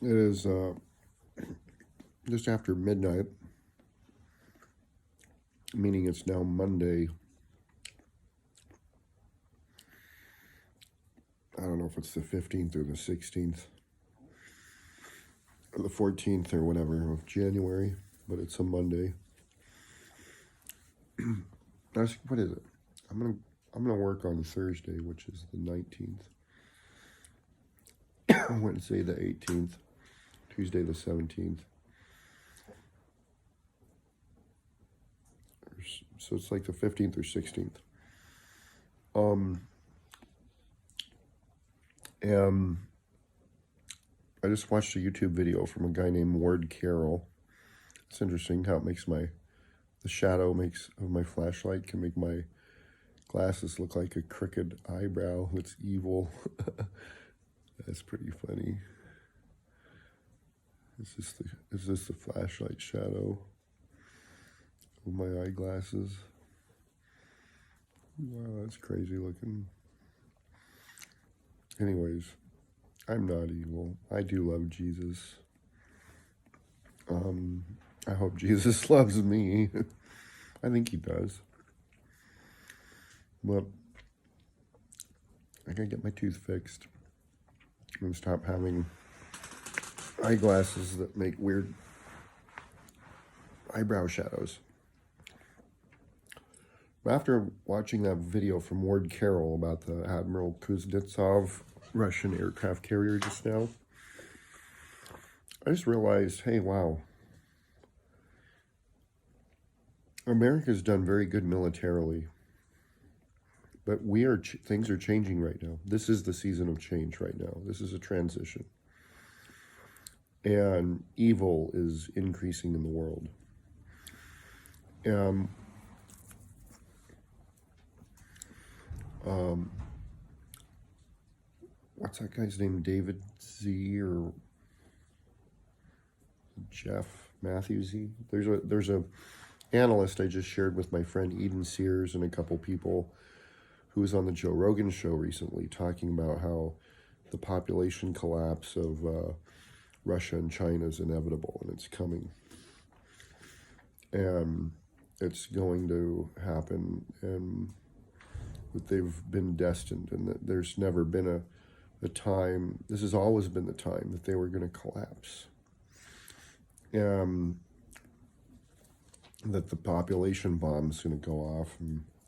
It is just after midnight, meaning it's now Monday. I don't know if it's the 15th or the 16th or the 14th or whatever of January, but it's a Monday. What is it? I'm gonna work on Thursday, which is the 19th. Wednesday the 18th, Tuesday the 17th. So it's like the 15th or 16th. And I just watched a YouTube video from a guy named Ward Carroll. It's interesting how it makes the shadow of my flashlight can make my glasses look like a crooked eyebrow that's evil. That's pretty funny. Is this the flashlight shadow of my eyeglasses? Wow, that's crazy looking. Anyways, I'm not evil. I do love Jesus. I hope Jesus loves me. I think he does. But I gotta get my tooth fixed and stop having eyeglasses that make weird eyebrow shadows. After watching that video from Ward Carroll about the Admiral Kuznetsov Russian aircraft carrier just now, I just realized, hey, wow, America's done very good militarily, but things are changing right now. This is the season of change right now. This is a transition. And evil is increasing in the world. What's that guy's name? David Z or Jeff Matthews Z? There's a analyst I just shared with my friend Eden Sears and a couple people who was on the Joe Rogan show recently talking about how the population collapse of Russia and China is inevitable and it's coming. And it's going to happen, and that they've been destined, and that there's never been a time, this has always been the time that they were going to collapse. That the population bomb is going to go off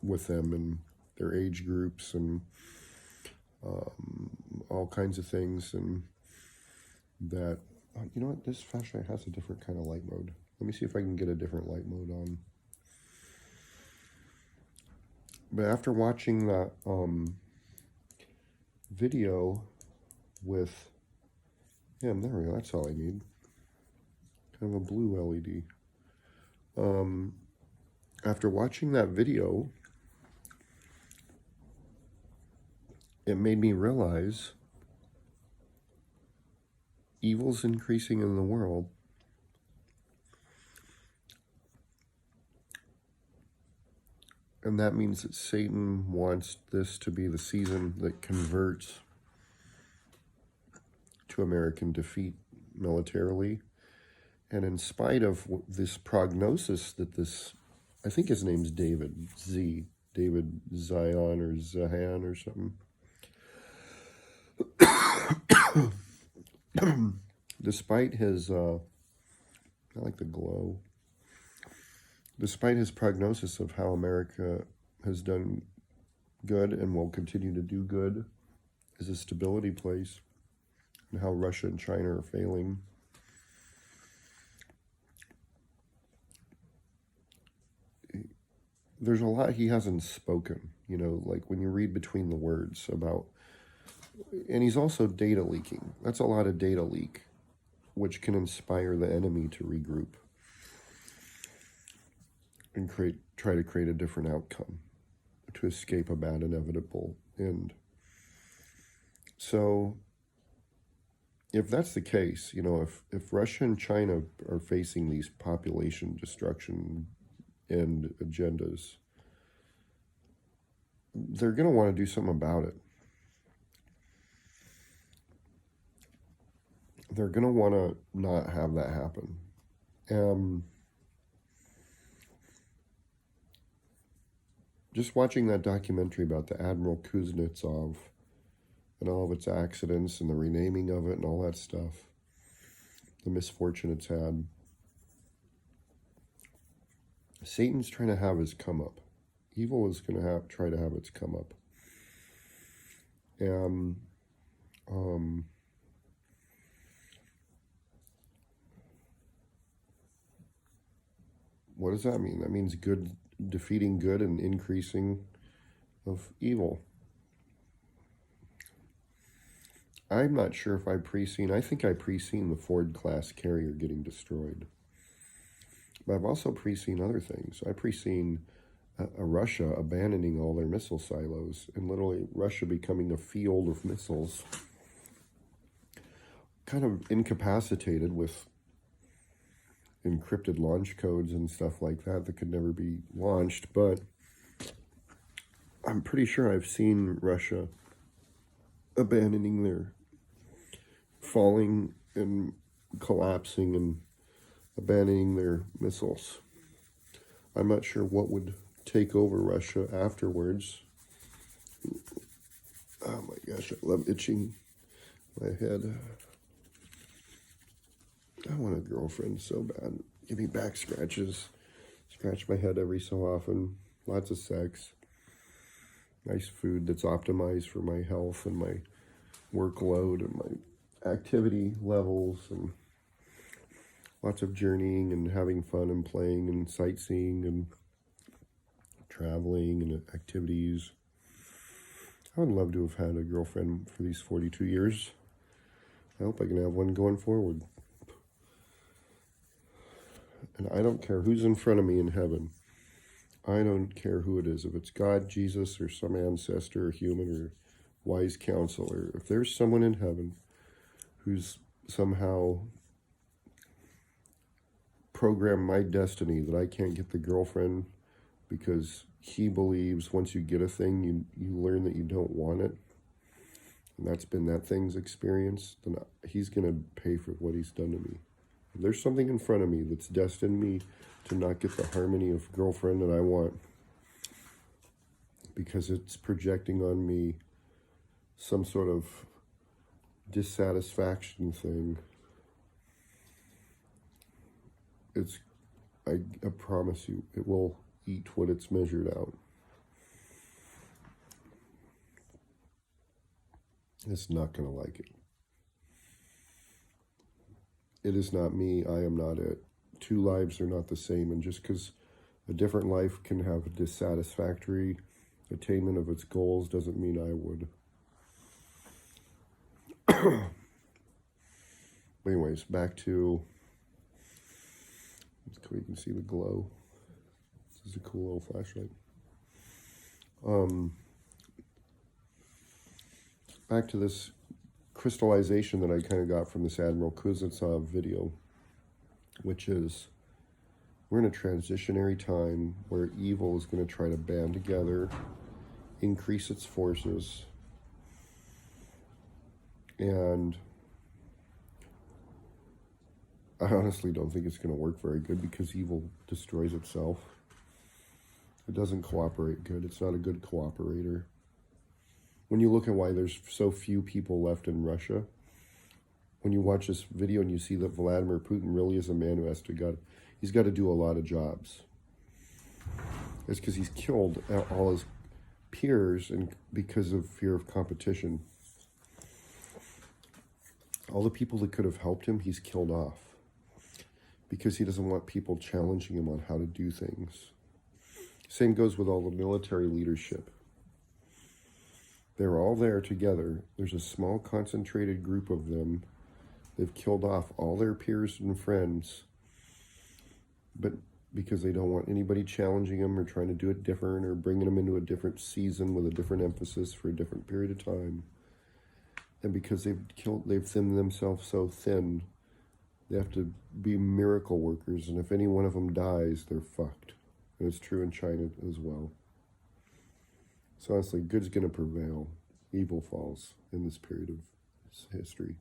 with them and their age groups and all kinds of things, and that, you know what, this flashlight has a different kind of light mode. Let me see if I can get a different light mode on. But after watching that video with him, there we go, that's all I need. Kind of a blue LED. After watching that video, it made me realize evil's increasing in the world. And that means that Satan wants this to be the season that converts to American defeat militarily. And in spite of this prognosis that I think his name's David Zion or Zahan or something. Despite his, I like the glow. Despite his prognosis of how America has done good and will continue to do good as a stability place, and how Russia and China are failing, there's a lot he hasn't spoken, like when you read between the words about, and he's also data leaking. That's a lot of data leak, which can inspire the enemy to regroup and try to create a different outcome to escape a bad inevitable end. So if that's the case, if Russia and China are facing these population destruction and agendas, they're going to want to do something about it. they're going to want to not have that happen. Just watching that documentary about the Admiral Kuznetsov and all of its accidents and the renaming of it and all that stuff, the misfortune it's had. Satan's trying to have his come up. Evil is going to try to have its come up. And what does that mean? That means good defeating good and increasing of evil. I'm not sure if I think I pre-seen the Ford class carrier getting destroyed. But I've also pre-seen other things. I pre-seen Russia abandoning all their missile silos and literally Russia becoming a field of missiles, kind of incapacitated with encrypted launch codes and stuff like that could never be launched. But I'm pretty sure I've seen Russia abandoning their falling and collapsing and abandoning their missiles. I'm not sure what would take over Russia afterwards. Oh my gosh, I love itching my head. I want a girlfriend so bad. Give me back scratches. Scratch my head every so often. Lots of sex. Nice food that's optimized for my health and my workload and my activity levels, and lots of journeying and having fun and playing and sightseeing and traveling and activities. I would love to have had a girlfriend for these 42 years. I hope I can have one going forward. And I don't care who's in front of me in heaven. I don't care who it is. If it's God, Jesus, or some ancestor, or human, or wise counselor. If there's someone in heaven who's somehow programmed my destiny that I can't get the girlfriend because he believes once you get a thing, you learn that you don't want it, and that's been that thing's experience, then he's going to pay for what he's done to me. If there's something in front of me that's destined me to not get the harmony of girlfriend that I want because it's projecting on me some sort of dissatisfaction thing, I promise you, it will eat what it's measured out. It's not going to like it. It is not me. I am not it. Two lives are not the same. And just because a different life can have a dissatisfactory attainment of its goals doesn't mean I would. Anyways, back to, so you can see the glow. This is a cool little flashlight. Back to this crystallization that I kind of got from this Admiral Kuznetsov video, which is we're in a transitionary time where evil is going to try to band together, increase its forces, and I honestly don't think it's going to work very good because evil destroys itself. It doesn't cooperate good. It's not a good cooperator. When you look at why there's so few people left in Russia, when you watch this video and you see that Vladimir Putin really is a man who he's got to do a lot of jobs. It's because he's killed all his peers and because of fear of competition. All the people that could have helped him, he's killed off because he doesn't want people challenging him on how to do things. Same goes with all the military leadership. They're all there together. There's a small concentrated group of them. They've killed off all their peers and friends, but because they don't want anybody challenging them or trying to do it different or bringing them into a different season with a different emphasis for a different period of time. And because they've thinned themselves so thin, they have to be miracle workers. And if any one of them dies, they're fucked. And it's true in China as well. So honestly, good's going to prevail. Evil falls in this period of history.